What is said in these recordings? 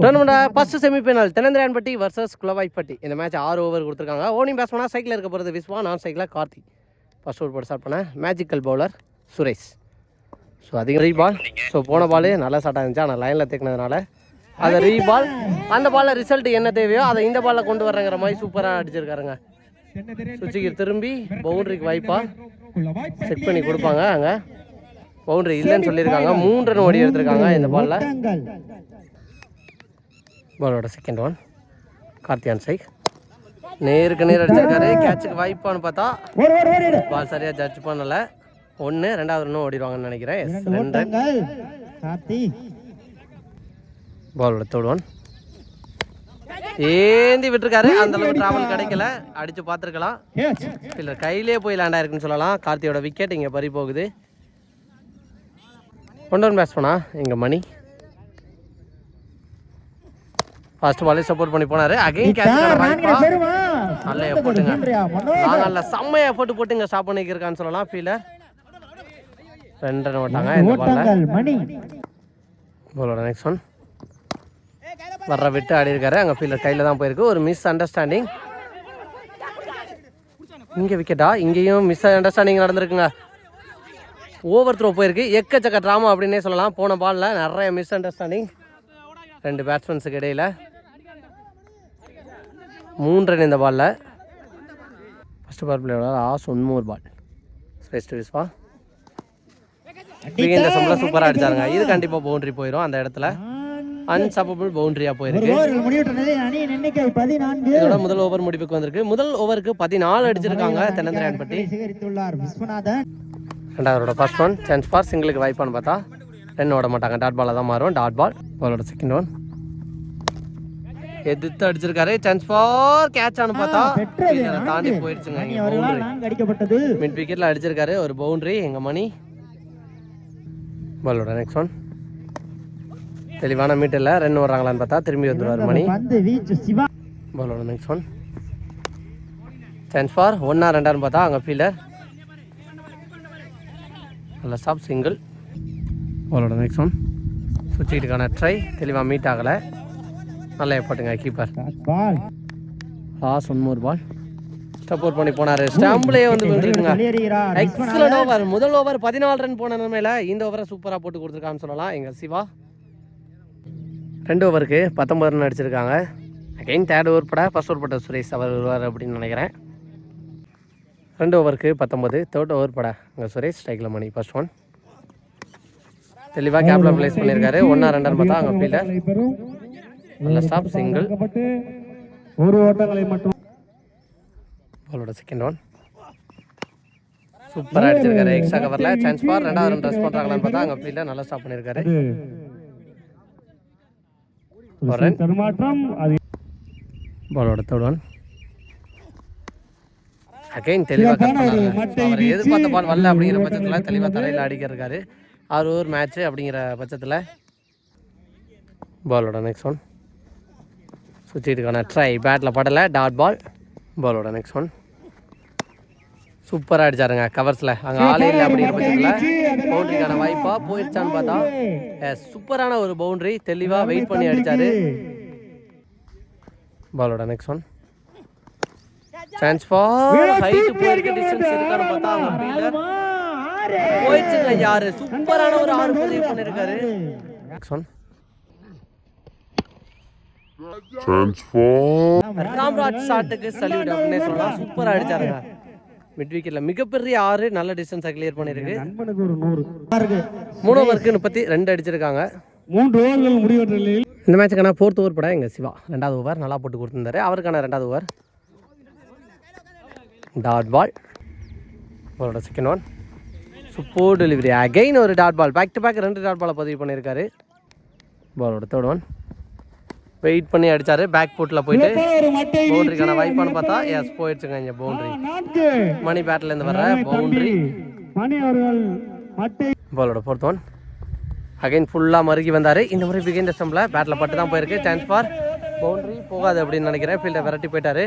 Tournament first semifinal Thennanthirayanpatti versus Kulavaipatti. இந்த match 6 over கொடுத்துருக்காங்க. ஓனிங் பேட்ஸ்மேனா சைக்கிள் இருக்க போகிறது விஸ்வா, நான் சைக்கிளில் கார்த்தி. ஃபர்ஸ்ட் ஓவர் போட்டு ஸ்டார்ட் பண்ணேன். Magical bowler Suresh. ஸோ அதிகம் ரீபால். ஸோ போன பால் நல்லா ஸ்டார்ட் ஆயிருந்துச்சு, ஆனால் லைனில் தேக்கினதுனால அதை ரீபால். அந்த பாலில் ரிசல்ட் என்ன தேவையோ அதை இந்த பாலில் கொண்டு வரங்கிற மாதிரி சூப்பராக அடிச்சிருக்காருங்க. சுவிட்சுக்கு திரும்பி பவுண்டரிக்கு வாய்ப்பாக செட் பண்ணி கொடுப்பாங்க. அங்கே பவுண்டரி இல்லைன்னு சொல்லியிருக்காங்க. 3 ரன் ஓடி எடுத்திருக்காங்க இந்த பாலில். பாலோட செகண்ட் ஒன் கார்த்தியான் சைக் நேருக்கு நேர் அடிச்சிருக்காரு. கேட்சுக்கு வாய்ப்பான்னு பார்த்தா பால் சரியாக ஜட்ஜ் பண்ணலை. 1 2வது ரன்னும் ஓடிடுவாங்கன்னு நினைக்கிறேன். 2 ரன். பாலோட தேர்ட் ஒன் ஏந்தி விட்டுருக்காரு. அந்த அளவு டிராவல் கிடைக்கல, அடிச்சு பார்த்துருக்கலாம். இல்லை கையிலே போய் லேண்ட் ஆயிருக்குன்னு சொல்லலாம். கார்த்தியோட விக்கெட் இங்கே பறி போகுது. 1 ரன் பேட்ஸ்மேனா இங்கே மணி ஃபர்ஸ்ட் பாலே சப்போர்ட் பண்ணி போனாரு. அகைன் கேட்ச் நல்ல எஃபோர்ட்டுங்க. நல்ல செம்மையா எஃபோர்ட் போட்டு இங்கே ஸ்டாப் பண்ணிக்கிருக்கான்னு சொல்லலாம். ஃபீலர் 2 ரன் ஓட்டாங்க இந்த பால்ல. பாலோட நெக்ஸ்ட் ஒன் வர்ற விட்டு ஆடி இருக்காரு. அங்கே ஃபீல்டர் கையில் தான் போயிருக்கு. ஒரு மிஸ் அண்டர்ஸ்டாண்டிங். இங்கே விக்கெட்டா? இங்கேயும் மிஸ் அண்டர்ஸ்டாண்டிங் நடந்திருக்குங்க. ஓவர் த்ரோ போயிருக்கு. எக்கச்சக்க ட்ராமா அப்படின்னே சொல்லலாம். போன பாலில் நிறைய மிஸ் அண்டர்ஸ்டாண்டிங் 2 பேட்ஸ்மேன்ஸுக்கு இடையில். 3 ரன் இந்த பாலில். ஃபர்ஸ்ட் பவர் பிளேயோட லாஸ்ட் 1 more பால். ஸ்ரேஷ்ட விஸ்வா இந்த சம்பளம் சூப்பராக அடிச்சாருங்க. இது கண்டிப்பாக பவுண்டரி போயிடும். அந்த இடத்துல அன்ஸ்டாப்பபிள் பவுண்டரியா போயிருக்கு. இதோட முதல் ஓவர் முடிவுக்கு வந்திருக்கு. முதல் ஓவருக்கு 14 அடிச்சிருக்காங்க தென்னந்திராயன்பட்டி. 2வது ஃபர்ஸ்ட் ஒன் சான்ஸ் ஃபார் சிங்கிளுக்கு வாய்ப்பான்னு பார்த்தா 2 ஓட மாட்டாங்க. டாட் பாலாக தான் மாறும். Dot ball. பாலோட செகண்ட் ஒன் எதிர்த்து அடிச்சிருக்காரு. சான்ஸ் ஃபார் கேட்ச் ஆனு பார்த்தா தாண்டி போயிடுச்சுங்க. மிட் விக்கெட்ல அடிச்சிருக்காரு ஒரு பவுண்டரி எங்க மணி. பாலோட நெக்ஸ்ட் ஒன் தெளிவான மீட்டர்ல ரன் வர்றாங்களான்னு பார்த்தா திரும்பி வந்துடுவார் மணி. பாலோட next one chance for 1 or 2 பார்த்தா அங்கே ஃபீல்டர் நல்ல ஸ்டாப் சிங்கிள். பாலோட நெக்ஸ்ட் ஒன் சுவிட்சுக்கான ட்ரை தெளிவாக மீட் ஆகலை. நல்ல எஃபோர்ட்டுங்க keeper. Last 1 more ball. Support பண்ணி போனாரு. ஸ்டாம்ப்லேயே வந்து வந்துருக்குங்க. Excellent over. முதல் ஓவர் 14 ரன் போன நிலைமையில இந்த ஓவரை சூப்பராக போட்டு கொடுத்துருக்கான்னு சொல்லலாம் எங்கள் சிவா. 2 ஓவருக்கு 19 ரன் அடிச்சிருக்காங்க. அகைன் தேர்ட் ஓவர் பட ஃபர்ஸ்ட் ஓவர் பட்ட சுரேஷ் அவர் வருவார் அப்படின்னு நினைக்கிறேன். 2 ஓவருக்கு 19. தேர்ட் ஓவர் பட அங்கே சுரேஷ் ஸ்ட்ரைக்கில் மணி. ஃபர்ஸ்ட் ஒன் தெளிவாக கேப்ல பிளேஸ் பண்ணியிருக்காரு. 1 or 2 பார்த்தா அங்கே ஃபீல்டர் நல்ல ஸ்டாப் சிங்கிள். ஒரு ஓட்டங்களை மட்டும். பாலோட செகண்ட் ஒன் சூப்பராக அடிச்சிருக்காரு. எக்ஸ்ட்ரா கவர்ல சான்ஸ் ஃபார் 2வது ரன் ட்ரெஸ் பண்ணுறாங்களான்னு பார்த்தா அங்கே ஃபீல்டர் நல்லா ஸ்டாப் பண்ணியிருக்காரு. பாலோட தேர்ட் ஒன் அகைன் தெளிவாக அவர் எதிர்பார்த்த பால் வரல அப்படிங்கிற பட்சத்தில் தெளிவாக தலையில் அடிக்கிறாரு. 6 ஓவர் மேட்ச்சு அப்படிங்கிற பட்சத்தில். பாலோட நெக்ஸ்ட் ஒன் சுவிட்சுக்கான ட்ரை பேட்டில் படலை. Dot ball. பாலோட நெக்ஸ்ட் ஒன் சூப்பராக அடிச்சாருங்க கவர்ஸில். அங்கே ஆளே இல்லை அப்படிங்கிற பட்சத்தில் பவுண்டரிக்கான வாய்ப்பாக போயிடுச்சான்னு பார்த்தா சூப்பரான ஒரு பவுண்டரி தெளிவாக வெயிட் பண்ணி அடித்தார். பாலோட next one chance for height போயிருக்கு. டிஸ்டன்ஸ் இருக்கான்னு பார்த்தா அங்கே ஃபீல்டர் போயிடுச்சுங்க. யாரு சூப்பரான ஒரு 6 பதிவு பண்ணியிருக்காரு. நெக்ஸ்ட் ஒன் ராம்ராஜ் ஷாட்டுக்கு சல்யூட் அப்படின்னே சொல்லலாம். சூப்பராக அடிச்சாருங்க மிட் விக்கெட்ல. மிகப்பெரிய 6 நல்ல டிஸ்டன்ஸை கிளியர் பண்ணியிருக்கு. 3 ஓவருக்கு 32 அடிச்சிருக்காங்க. 3 ஓவர்கள் முடிவற்ற இந்த மேட்சுக்கான 4th ஓவர் பட எங்கள் சிவா 2வது ஓவர் நல்லா போட்டு கொடுத்துருந்தாரு. அவருக்கான 2வது ஓவர் டாட் பால். அவரோட second one super delivery. Again ஒரு dot ball. Back to back 2 dot பாலை பதிவு பண்ணியிருக்காரு. பாலோட தேர்ட் ஒன் வெயிட் பண்ணி அடிச்சாரு. பேக் ஃபுட்டில் போயிட்டு பவுண்டரிக்கான வாய்ப்பான்னு பார்த்தா எஸ் போயிடுச்சுங்க. இங்கே பவுண்டரி மணி பேட்லேருந்து வர்ற பவுண்டரி. பாலோட 4th ஒன் அகைன் ஃபுல்லாக மறுக்கி வந்தார். இந்த முறை பிகைன் ஸ்டம்பில் பேட்டில் பட்டு தான் போயிருக்கு. சான்ஸ் ஃபார் பவுண்டரி போகாது அப்படின்னு நினைக்கிறேன். ஃபீல்டை விரட்டி போயிட்டாரு.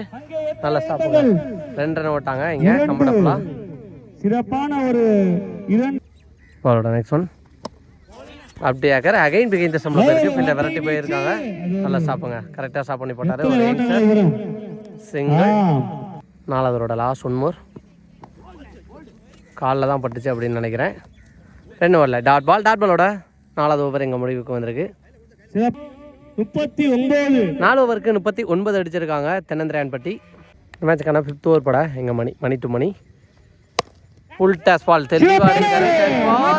நல்லா ஸ்டாப் 2 ரன் ஓட்டாங்க இங்கே கம்ஃபர்டபுளாக. பாலோட நெக்ஸ்ட் ஒன் அப்படியாக்கிற அகைன் பிகைந்த சம்பளம் போயிருக்கு. ஃபீல்டை விரட்டி போயிருக்காங்க. நல்லா சாப்பிடுங்க, கரெக்டாக ஸ்டாப் பண்ணி போட்டார். ஒரு யங்ஸ்டர் சிங்கிள். 4வது ஓவரோட லாஸ்ட் 1 more. காலில் தான் பட்டுச்சு அப்படின்னு நினைக்கிறேன். 2 வரல. டாட் பாலோட 4வது ஓவர் எங்கள் முடிவுக்கு வந்திருக்கு. 4 ஓவருக்கு 39 அடிச்சிருக்காங்க தென்னந்திரையான்பட்டி. மேட்சுக்கான 5th ஓவர் பட எங்கள் Mani to Mani. Full toss ball தெளிவாக அடிக்கிறாரு.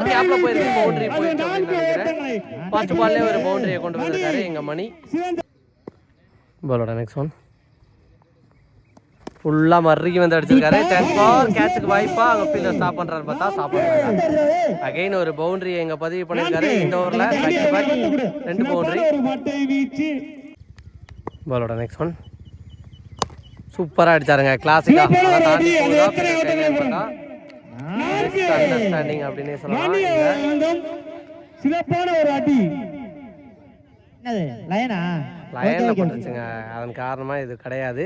கேப்பில் போயிருக்கு, பவுண்டரி போயிருக்கு அப்படின்னு நினைக்கிறேன். ஃபர்ஸ்ட் பால்லே ஒரு பவுண்டரியை கொண்டு வந்திருக்காரு எங்கள் மணி. பாலோட நெக்ஸ்ட் ஒன் ஃபுல்லாக மறுக்கி வந்து அடிச்சிருக்காரு. சான்ஸ் ஃபார் கேட்சுக்கு வாய்ப்பா அங்கே ஃபீல்டர் ஸ்டாப் பண்ணுறாரு பார்த்தா ஸ்டாப் பண்ணுறாரு. அகைன் ஒரு பவுண்டரி எங்கே பதிவு பண்ணியிருக்காரு. இந்த ஓவரில் 2 பவுண்டரி. பாலோட நெக்ஸ்ட் ஒன் சூப்பராக அடிச்சாருங்க, கிளாசிக்கா. தாண்டி போகுதா அண்டர்ஸ்டாண்டிங் அப்படின்னு சொல்லலாம். லயனில் போட்டுருச்சுங்க, அதன் காரணமாக இது கிடையாது.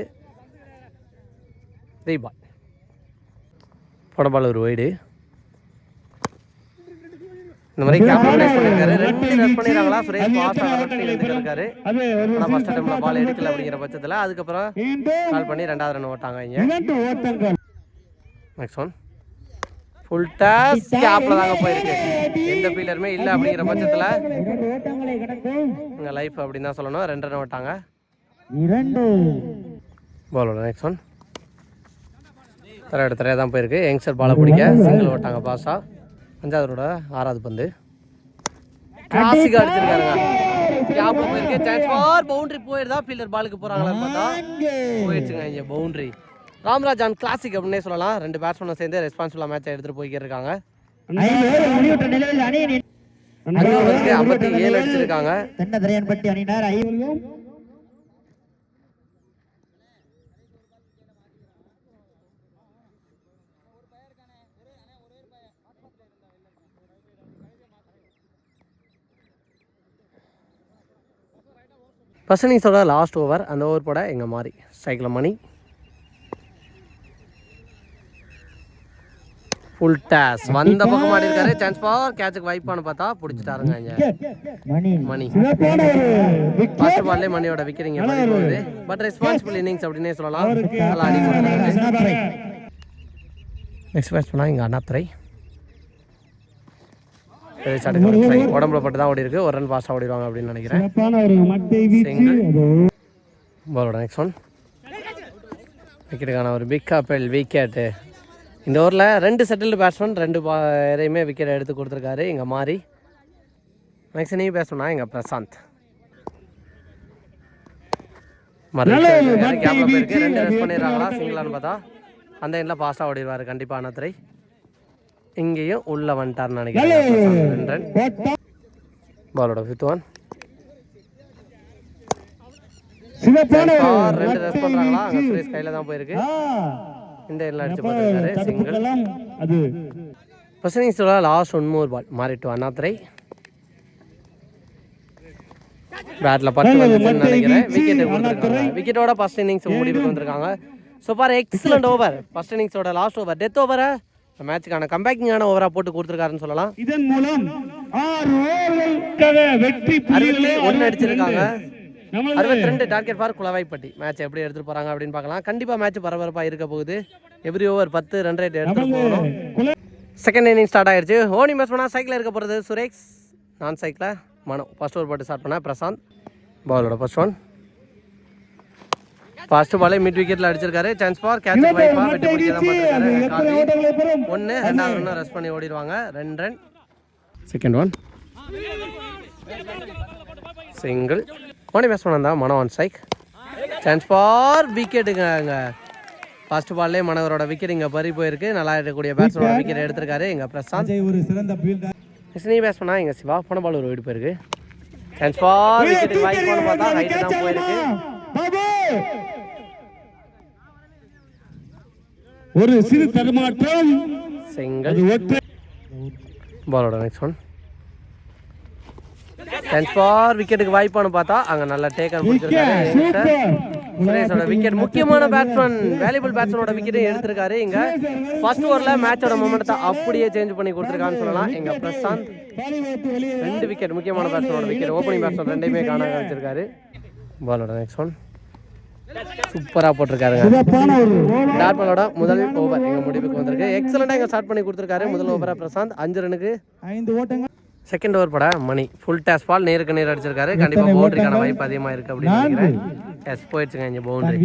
பால் போடபால் ஒரு வைடு. இந்த மாதிரி கேப்டனைஸ் பண்ணியிருக்காரு. 2 ரன் பண்ணிடுறாங்களா சுரேஷ் ஃபாஸ்ட்டாக இருக்காரு. ஆனால் ஃபர்ஸ்ட் டைமில் பால் எடுக்கல அப்படிங்கிற பட்சத்தில் அதுக்கப்புறம் கால் பண்ணி 2வது ரன் ஓட்டாங்க இங்கே. நெக்ஸ்ட் ஒன் ஃபுல் டாஸ் கேப்பில் தாங்க போயிருக்கு. எந்த ஃபீல்டருமே இல்லை அப்படிங்கிற பட்சத்தில் உங்கள் லைஃப் அப்படின்னு தான் சொல்லணும். 2 ரன் ஓட்டாங்க. பாலோட நெக்ஸ்ட் ஒன் தரையாக தான் போயிருக்கு. யங்ஸ்டர் பாலை பிடிக்க சிங்கிள் ஓட்டாங்க பாஸா. 5வது 6வது பந்து கிளாசிக்காக அடிச்சிருக்காருங்க. கேப்பில் போயிருக்கு. சான்ஸ் ஃபார் பவுண்டரி போயிருந்தா ஃபீல்டர் பாலுக்கு போகிறாங்களான்னு பார்த்தா போயிடுச்சுங்க இங்கே பவுண்டரி. ராம்ராஜான் கிளாசிக் அப்படின்னே சொல்லலாம். 2 பேட்ஸ்மேனை சேர்ந்து ரெஸ்பான்சிபிளாக மேட்சை எடுத்துகிட்டு போய்க்கிருக்காங்க. 57 அடிச்சிருக்காங்க. ஃபர்ஸ்ட் இன்னிங்ஸோட லாஸ்ட் ஓவர். அந்த ஓவர் போட எங்கள் மாதிரி சைக்கிள் மணி. ஃபுல் டாஸ் வந்த பக்கம் ஆடி இருக்காரு. சான்ஸ் ஃபார் கேட்சுக்கு வாய்ப்பானு பார்த்தா பிடிச்சிட்டாருங்க இங்கே மணி. ஃபர்ஸ்ட் பால்லே மணியோட விக்கெட் இங்கே பறி போகுது. பட் ரெஸ்பான்சிபிள் இன்னிங்ஸ் அப்படின்னே சொல்லலாம். நல்லா அடி கொடுத்துருக்காரு. நெக்ஸ்ட் பேட்ச் பண்ணால் இங்கே அண்ணாத்துறை உடம்புல பட்டு தான் ஓடி இருக்கு. 1 ரன் பாஸ்டாக ஓடிடுவாங்க அப்படின்னு நினைக்கிறேன். பாலோட நெக்ஸ்ட் ஒன் விக்கெட்டுக்கான ஒரு பிக் அப்பல் விக்கெட்டு. இந்த ஓவரில் 2 செட்டில்டு பேட்ஸ்மேன் 2 பேரையுமே விக்கெட் எடுத்து கொடுத்துருக்காரு இங்கே மாறி. நெக்ஸ்ட் நீ பேசணும்னா எங்கள் பிரசாந்த் கேப்பில் போயிருக்கு. 2 ரன் பண்ணிடுறாங்களா சிங்கிளான்னு பார்த்தா அந்த எண்ணில் பாஸ்டாக ஓடிடுவார் கண்டிப்பாக அண்ணாத்துறை. இங்கேயும் உள்ள வந்துட்டார்னு நினைக்கிறேன். 2 ரன். பாலோட 5th ஒன் 2 ரன் பண்றாங்களா. அங்கே சுரேஷ் கையில் தான் போயிருக்கு. இந்த எல்லாம் அடிச்சு பார்த்துருக்காரு சிங்கிள். ஃபர்ஸ்ட் இன்னிங்ஸோட லாஸ்ட் 1 more பால் மாறிட்டு அண்ணாத்துறை பேட்ல பட்டு வந்துச்சுன்னு நினைக்கிறேன். விக்கெட் கொடுத்துருக்காங்க. விக்கெட்டோட ஃபர்ஸ்ட் இன்னிங்ஸ் முடிவுக்கு வந்திருக்காங்க. ஸோ பார் எக்ஸலண்ட் ஓவர். ஃபர்ஸ்ட் இன்னிங்ஸோட லாஸ்ட் ஓவர் டெத் ஓவரை மேட்சுக்கான கம்பேக்கிங்கான ஓவரா போட்டு கொடுத்துருக்காருன்னு சொல்லலாம். இதன் மூலம் 1 அடிச்சிருக்காங்க. 62 டார்கெட் ஃபார் குளவாய்ப்பட்டி. மேட்ச் எப்படி எடுத்துட்டு போறாங்க அப்படின்னு பார்க்கலாம். கண்டிப்பா மேட்ச் பரபரப்பாக இருக்க போகுது. எவ்ரி ஓவர் 10 ரன் ரேட் எடுத்துட்டு போகணும். செகண்ட் இன்னிங் ஸ்டார்ட் ஆயிடுச்சு. ஓனி பேட்ஸ்மேனா சைக்கிள் இருக்க போகிறது சுரேஷ். நான் சைக்கிளில் மனோ. ஃபர்ஸ்ட் ஓவர் போட்டு ஸ்டார்ட் பண்ண பிரசாந்த். பாலோட ஃபர்ஸ்ட் ஒன் ஃபர்ஸ்ட் பாலே மிட் விக்கெட்டில் அடிச்சிருக்காரு. சான்ஸ் ஃபார் கேட்ச் வைப்பா வெட்டி பிடிக்க தான் பார்த்துருக்காரு. 1 2வது ரன் ரெஸ்ட் பண்ணி ஓடிடுவாங்க. 2 ரன். Second one single. ஓனி பேட்ஸ்மேன் இருந்தால் Mano on strike. Chance for விக்கெட்டுங்க. அங்கே ஃபர்ஸ்ட் பால்லே மனோவரோட விக்கெட் இங்கே பறி போயிருக்கு. நல்லா இருக்கக்கூடிய பேட்ஸ்மேனோட விக்கெட் எடுத்திருக்காரு எங்கள் பிரசாந்த். நீ பேட்ஸ்மேனா இங்கே சிவா போன பால் ஒரு வீடு போயிருக்கு. சான்ஸ் ஃபார் விக்கெட் வாய்ப்பான்னு பார்த்தா ரைட்டு தான் போயிருக்கு. ஒரு சிறு தடுமாற்றம் சிங்கிள். பாலோட நெக்ஸ்ட் ஒன் சான்ஸ் ஃபார் விக்கெட்டுக்கு வாய்ப்பானு பார்த்தா அங்கே நல்லா டேக்கன் பிடிச்சிருக்காரு. சுரேஷோட விக்கெட் முக்கியமான பேட்ஸ்மேன் வேல்யூபிள் பேட்ஸ்மேனோட விக்கெட்டும் எடுத்திருக்காரு. இங்கே ஃபர்ஸ்ட் ஓவரில் மேட்சோட மொமெண்டத்தை அப்படியே சேஞ்ச் பண்ணி கொடுத்துருக்கான்னு சொல்லலாம் எங்கள் பிரசாந்த். 2 விக்கெட் முக்கியமான பேட்ஸ்மேனோட விக்கெட். ஓப்பனிங் பேட்ஸ்மேன் ரெண்டையுமே காணாம வச்சிருக்காரு. பாலோட நெக்ஸ்ட் ஒன் சூப்பராக போட்டிருக்காருங்க. டாட் பாலோட முதல் ஓவர் எங்கள் முடிவுக்கு வந்திருக்கு. எக்ஸலண்டாக எங்கள் ஸ்டார்ட் பண்ணி கொடுத்துருக்காரு. முதல் ஓவராக பிரசாந்த் 5 ரனுக்கு 5 ஓட்டங்கள். செகண்ட் ஓவர் பட மணி ஃபுல் டேஸ் பால் நேருக்கு நேர் அடிச்சிருக்காரு. கண்டிப்பாக பவுண்டரிக்கான வாய்ப்பு அதிகமாக இருக்குது அப்படின்னு நினைக்கிறேன். எஸ் போயிடுச்சுங்க இங்கே பவுண்டரி.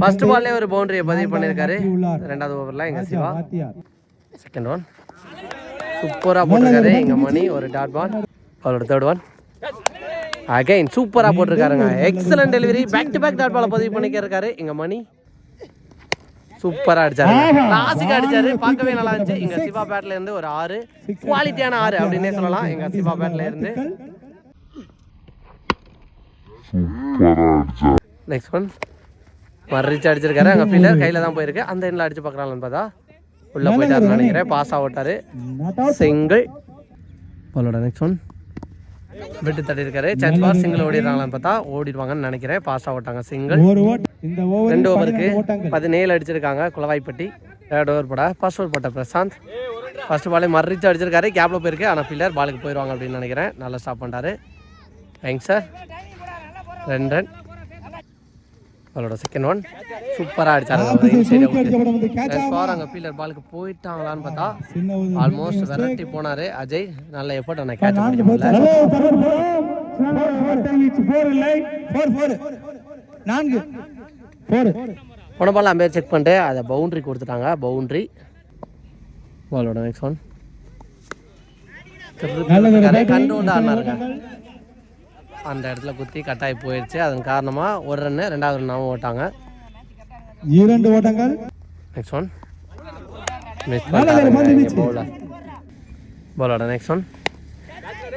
ஃபர்ஸ்ட் பால்லே ஒரு பவுண்டரியை பதிவு பண்ணியிருக்காரு. 2வது ஓவரில் எங்கள் சிவா. செகண்ட் ஒன் சூப்பராக போட்டிருக்காரு எங்கள் மணி. ஒரு டாட் பால். பாலோட தேர்ட் ஒன் அகைன் சூப்பராக போட்டிருக்காருங்க. Excellent delivery. Back to back dot பாலை பதிவு பண்ணிக்கிறாரு எங்க மணி. சூப்பராக அடிச்சாரு. கிளாசிக்காக அடிச்சாரு. பார்க்கவே நல்லா இருந்துச்சு. எங்க சிவா பேட்ல இருந்து ஒரு 6 குவாலிட்டியான 6 அப்படின்னே சொல்லலாம். எங்க சிவா பேட்ல இருந்து. நெக்ஸ்ட் ஒன் மர்ரிச்சு அடிச்சிருக்காரு. அங்கே ஃபீல்டர் கையில் தான் போயிருக்கு. அந்த எண்ணில் அடிச்சு பார்க்குறாங்கன்னு பார்த்தா உள்ளே போயிட்டாருன்னு நினைக்கிறேன். பாஸ் ஆகிட்டாரு. சிங்கிள். பாலோட நெக்ஸ்ட் ஒன் விட்டு தட்டிருக்காரு. சான்ஸ் ஃபார் சிங்கிள் ஓடிடுறாங்களான்னு பார்த்தா ஓடிடுவாங்கன்னு நினைக்கிறேன். பாஸ் ஆகிட்டாங்க. சிங்கிள். 2 ஓவருக்கு 17 அடிச்சிருக்காங்க குளவாய்ப்பட்டி. 3rd ஓவர் போட ஃபர்ஸ்ட் ஓவர் போட்ட பிரசாந்த். ஃபர்ஸ்ட் பாலே மர்ரிச்சு அடிச்சிருக்காரு. கேப்பில் போயிருக்கு. ஆனால் ஃபீல்டர் பாலுக்கு போயிடுவாங்க அப்படின்னு நினைக்கிறேன். நல்லா ஸ்டாப் பண்ணிட்டாரு. Thanks sir. 2 ரன். அவளோட செகண்ட் ஒன் சூப்பராக அடிச்சாருங்க. அங்கே ஃபீல்டர் பாலுக்கு போயிட்டாங்களான்னு பார்த்தா ஆல்மோஸ்ட் விரட்டி போனார் அஜய். நல்ல எஃபர்ட். ஆனால் கேட்ச் பிடிக்க முடியல. போன பால் அம்பேர் செக் பண்ணிட்டு அதை பவுண்ட்ரி கொடுத்துட்டாங்க. பவுண்ட்ரி. பாலோட நெக்ஸ்ட் ஒன் கண்ட்ரோல்டாக ஆடினாருங்க. அந்த இடத்துல குத்தி கட்டாயி போயிடுச்சு. அதன் காரணமாக ஒரு ரன்னு 2வது ரன்னாவும் ஓட்டாங்க. 2 ஓட்டங்கள். நெக்ஸ்ட் ஒன் மிஸ் பண்ணிட்டாங்க பவுலர். பாலோட நெக்ஸ்ட் ஒன்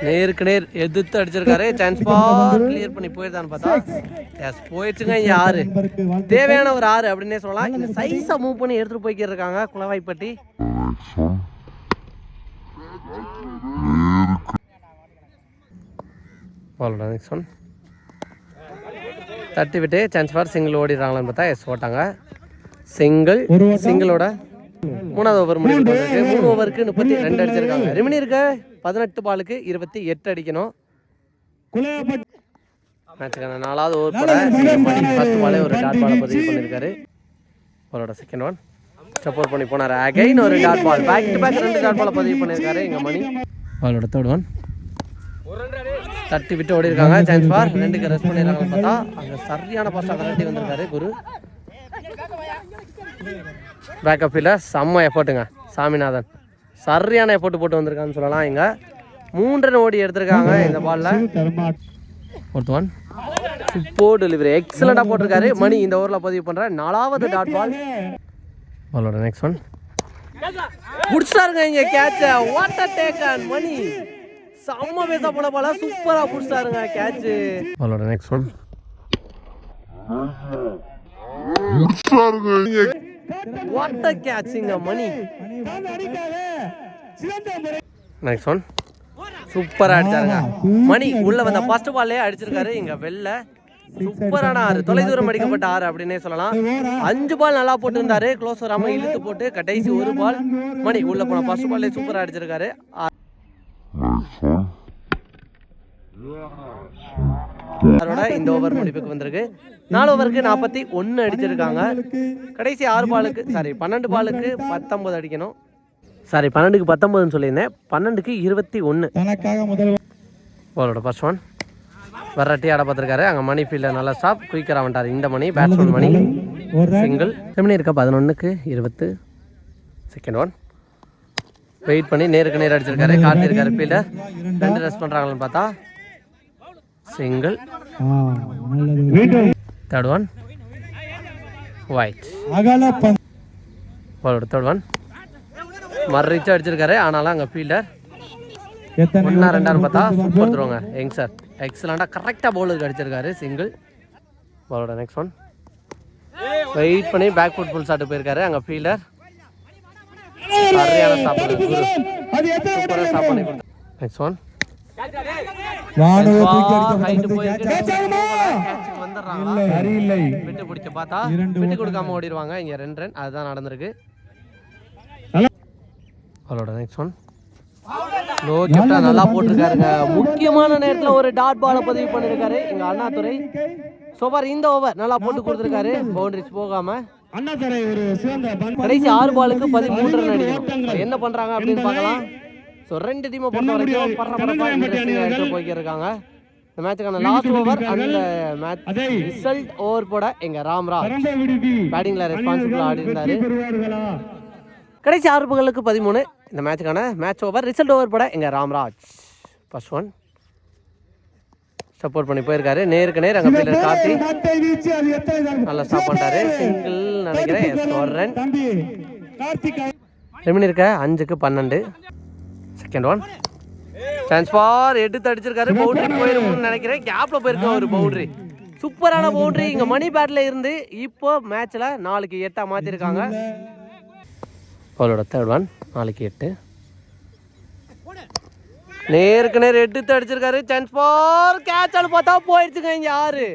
நேருக்கு நேர் எதிர்த்து அடிச்சிருக்காரு. சான்ஸ் பால் கிளியர் பண்ணி போயிருதான்னு பார்த்தா எஸ் போயிடுச்சுங்க. இங்கே 6 தேவையான ஒரு 6 அப்படின்னே சொல்லலாம். இந்த சைஸை மூவ் பண்ணி எடுத்துகிட்டு போய்க்கிட்டு இருக்காங்க குளவாய்ப்பட்டி. பாலோட நெக்ஸ்ட் ஒன் தட்டி விட்டு சான்ஸ் ஃபார் சிங்கிள் ஓடிடுறாங்களான்னு பார்த்தா எஸ் ஓட்டாங்க. சிங்கிள். சிங்கிளோட 3வது ஓவர் முடிவு. 3 ஓவருக்கு 32 அடிச்சிருக்காங்க. ரிமினி இருக்க 18 பாலுக்கு 28 அடிக்கணும். மேட்சுக்கான 4வது ஓவர் போட ஃபர்ஸ்ட் பாலே ஒரு டாட் பாலை பதிவு பண்ணியிருக்காரு. பாலோட செகண்ட் ஒன் சப்போர்ட் பண்ணி போனார். அகைன் ஒரு dot ball. Back to back 2 dot பாலை பதிவு பண்ணியிருக்காரு எங்கள் மணி. பாலோட தேர்ட் ஒன் தட்டி விட்டு ஓடி இருக்காங்க. சான்ஸ் ஃபார் 2க்கு ரெஸ்ட் பண்ணிடுறாங்கன்னு பார்த்தா அங்கே சரியான பாஸ்டாக விரட்டி வந்திருக்காரு குரு. பேக்கப் ஃபீல்டர் செம்ம எஃபர்ட்டுங்க. சாமிநாதன் சரியான எஃபர்ட் போட்டு வந்திருக்கான்னு சொல்லலாம். இங்கே 3 ரன் ஓடி எடுத்திருக்காங்க இந்த பாலில். ஒருத்த ஒன் சூப்பர் டெலிவரி. எக்ஸலண்டாக போட்டிருக்காரு மணி. இந்த ஓவரில் பதிவு பண்ணுற 4வது டாட் பால். பாலோட நெக்ஸ்ட் ஒன் பிடிச்சிட்டாருங்க இங்கே catch. What a take on Mani. செம்ம பேச போல போல சூப்பராக பிடிச்சிட்டாருங்க கேட்ச். பாலோட நெக்ஸ்ட் ஒன் வாட் அ கேட்சிங்க மணி. நெக்ஸ்ட் ஒன் சூப்பராக அடிச்சாருங்க மணி. உள்ள வந்த ஃபர்ஸ்ட் பால்லே அடிச்சிருக்காரு இங்க வெளில. சூப்பரான 6 தொலைதூரம் அடிக்கப்பட்ட 6 அப்படின்னே சொல்லலாம். 5 பால் நல்லா போட்டு இருந்தாரு. க்ளோஸ் வராம இழுத்து போட்டு கடைசி ஒரு பால் மணி உள்ள போன ஃபர்ஸ்ட் பால்லே சூப்பராக அடிச்சிருக்காரு. இந்த ஓவர் முடிவுக்கு வந்திருக்கு. 4 ஓவருக்கு 41 அடிச்சிருக்காங்க. கடைசி 6 பாலுக்கு 12 பாலுக்கு 19 அடிக்கணும். 12க்கு 19 சொல்லியிருந்தேன். 12க்கு 21. பாலோட ஃபர்ஸ்ட் ஒன் வரட்டி ஆட பார்த்துருக்காரு. அங்கே மணி ஃபீல்டர் நல்லா ஸ்டாப் குயிக்கராக வந்துட்டார். இந்த மணி பேட்ஸ்மேன் மணி சிங்கிள். ரெமினி இருக்கா 11க்கு 20. செகண்ட் ஒன் வெயிட் பண்ணி நேருக்கு நேர் அடிச்சிருக்காரு. காட்டியிருக்காரு ஃபீல்டர். 2 ரெஸ்ட் பண்ணுறாங்கன்னு பார்த்தா சிங்கிள். Third one white. பாலோட தேர்ட் ஒன் மர்ரிச்சு அடிச்சிருக்காரு. ஆனாலும் அங்கே ஃபீல்டர் 1 2 பார்த்தா சூப்பர் தருவாங்க யங் சார். எக்ஸலண்டாக கரெக்டாக பவுலருக்கு அடிச்சிருக்காரு. சிங்கிள். பாலோட நெக்ஸ்ட் ஒன் வெயிட் பண்ணி பேக் ஃபுட் ஃபுல் ஷாட் போயிருக்காரு. அங்கே ஃபீல்டர் சரியான ஸ்டாப் குரு. சூப்பராக ஸ்டாப் பண்ணி கொடுத்தாரு. நெக்ஸ்ட் ஒன் விட்டு பிடிக்க பார்த்தா விட்டு கொடுக்காம ஓடிடுவாங்க. இங்க 2 ரன் அதுதான் நடந்திருக்கு. அவளோட நெக்ஸ்ட் ஒன் லோ கேப்டா நல்லா போட்டிருக்காருங்க. முக்கியமான நேரத்தில் ஒரு டாட் பாலை பதிவு பண்ணியிருக்காரு எங்கள் அண்ணாதுரை. சோபார் இந்த ஓவர் நல்லா போட்டு கொடுத்துருக்காரு, பவுண்டரிஸ் போகாம. கடைசி 6 பாலுக்கு 13 ரன் அடிக்கணும். என்ன பண்றாங்க அப்படின்னு பார்க்கலாம். ஸோ 2 டீமை பொறுத்த வரைக்கும் பரபரப்பா இன்ட்ரெஸ்டிங்காக எடுத்து போய்க்கிருக்காங்க. இந்த மேட்சுக்கான லாஸ்ட் ஓவர், அந்த மேட்ச் ரிசல்ட் ஓவர் போட எங்க ராம்ராஜ் பேட்டிங்ல ரெஸ்பான்சிபிளா ஆடி இருந்தாரு. கடைசி 6 பகலுக்கு 13 இந்த மேட்சுக்கான மேட்ச் ஓவர், ரிசல்ட் ஓவர் போட எங்க ராம்ராஜ் ஃபர்ஸ்ட் ஒன் சப்போர்ட் பண்ணி போயிருக்காரு. நேருக்கு நேர் அங்கே ஃபீல்டர் கார்த்தி நல்லா ஸ்டாப் பண்ணிட்டாரு. சிங்கிள் நினைக்கிறேன். எஸ், ஒரு ரன். ரெமினி இருக்க 5க்கு 12. செகண்ட் ஒன் சான்ஸ் ஃபார் எடுத்து அடிச்சிருக்காரு. பவுண்டரி போயிருக்கும்னு நினைக்கிறேன். கேப்ல போயிருக்க ஒரு பவுண்டரி, சூப்பரான பவுண்டரி. இங்க மணி பேட்ல இருந்து இப்போ மேட்ச்ல 4க்கு 8 மாத்திருக்காங்க. அவளோட தேர்ட் ஒன் 4க்கு 8. நேருக்கு நேர் எடுத்து அடிச்சிருக்காரு. சான்ஸ் ஃபார் கேட்ச் ஆல் பார்த்தா போயிடுச்சுங்க. இங்க 6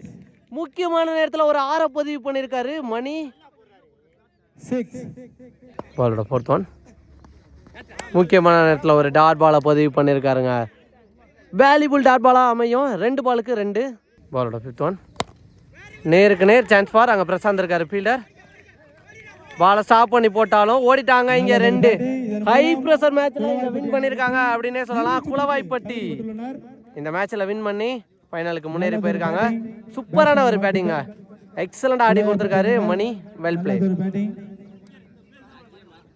முக்கியமான நேரத்தில் ஒரு 6 பதிவு பண்ணியிருக்காரு மணி. பாலோட ஃபோர்த் ஒன் முக்கியமான நேரத்தில் ஒரு டாட் பாலை பதிவு பண்ணியிருக்காருங்க. வேல்யூபிள் டாட் பாலாக அமையும். 2 பாலுக்கு 2. பாலோட ஃபிஃப்த் ஒன் நேருக்கு நேர் சான்ஸ் ஃபார் அங்கே பிரசாந்த் இருக்காரு ஃபீல்டர். பாலை ஸ்டாப் பண்ணி போட்டாலும் ஓடிட்டாங்க. இங்க 2 ஹை பிரஷர் மேட்ச்ல வின் பண்ணிருக்காங்க அப்படின்னே சொல்லலாம். குளவாய்ப்பட்டி இந்த மேட்ச்ல வின் பண்ணி ஃபைனலுக்கு முன்னேறி போயிருக்காங்க. சூப்பரான ஒரு பேட்டிங்க, எக்ஸலண்ட் ஆடி கொடுத்துருக்காரு மணி. Well play.